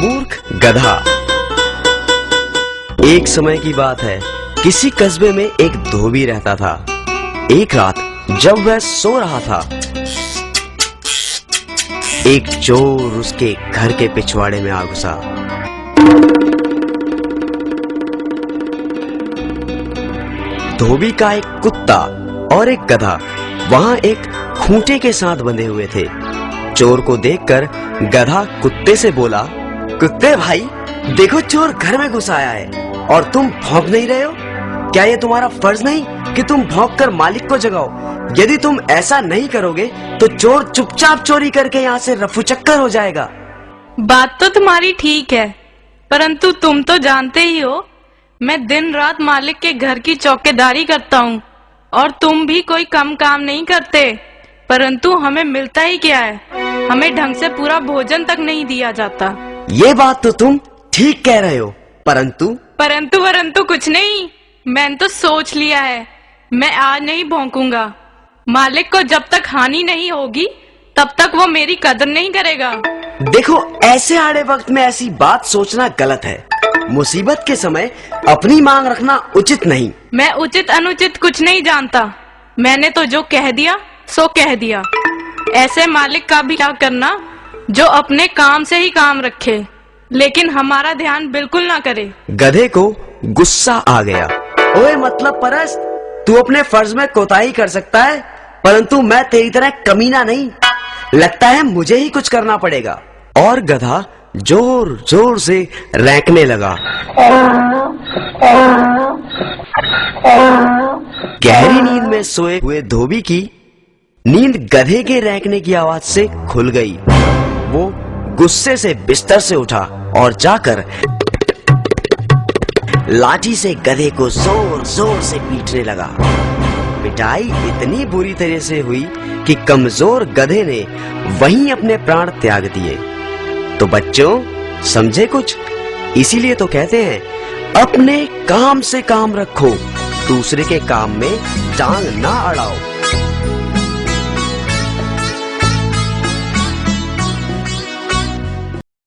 मूर्ख गधा। एक समय की बात है, किसी कस्बे में एक धोबी रहता था। एक रात जब वह सो रहा था, एक चोर उसके घर के पिछवाड़े में आ घुसा। धोबी का एक कुत्ता और एक गधा वहां एक खूंटे के साथ बंधे हुए थे। चोर को देखकर गधा कुत्ते से बोला, कुत्ते भाई, देखो चोर घर में घुस आया है और तुम भौंक नहीं रहे हो। क्या ये तुम्हारा फर्ज नहीं कि तुम भौंक कर मालिक को जगाओ? यदि तुम ऐसा नहीं करोगे तो चोर चुपचाप चोरी करके यहाँ से रफू चक्कर हो जाएगा। बात तो तुम्हारी ठीक है, परंतु तुम तो जानते ही हो मैं दिन रात मालिक के घर की चौकीदारी करता हूँ और तुम भी कोई कम काम नहीं करते, परंतु हमें मिलता ही क्या है? हमें ढंग से पूरा भोजन तक नहीं दिया जाता। ये बात तो तुम ठीक कह रहे हो, परंतु परंतु कुछ नहीं। मैंने तो सोच लिया है, मैं आज नहीं भौंकूंगा। मालिक को जब तक हानि नहीं होगी तब तक वो मेरी कदर नहीं करेगा। देखो, ऐसे आड़े वक्त में ऐसी बात सोचना गलत है। मुसीबत के समय अपनी मांग रखना उचित नहीं। मैं उचित अनुचित कुछ नहीं जानता। मैंने तो जो कह दिया सो कह दिया। ऐसे मालिक का भी क्या करना जो अपने काम से ही काम रखे, लेकिन हमारा ध्यान बिल्कुल ना करे। गधे को गुस्सा आ गया। ओए मतलब परस्त, तू अपने फर्ज में कोताही कर सकता है, परंतु मैं तेरी तरह कमीना नहीं। लगता है मुझे ही कुछ करना पड़ेगा। और गधा जोर जोर से रैंकने लगा। गहरी नींद में सोए हुए धोबी की नींद गधे के रैंकने की आवाज से खुल गई। वो गुस्से से बिस्तर से उठा और जाकर लाठी से गधे को जोर जोर से पीटने लगा। पिटाई इतनी बुरी तरह से हुई कि कमजोर गधे ने वहीं अपने प्राण त्याग दिए। तो बच्चों, समझे कुछ? इसीलिए तो कहते हैं, अपने काम से काम रखो, दूसरे के काम में टांग ना अड़ाओ।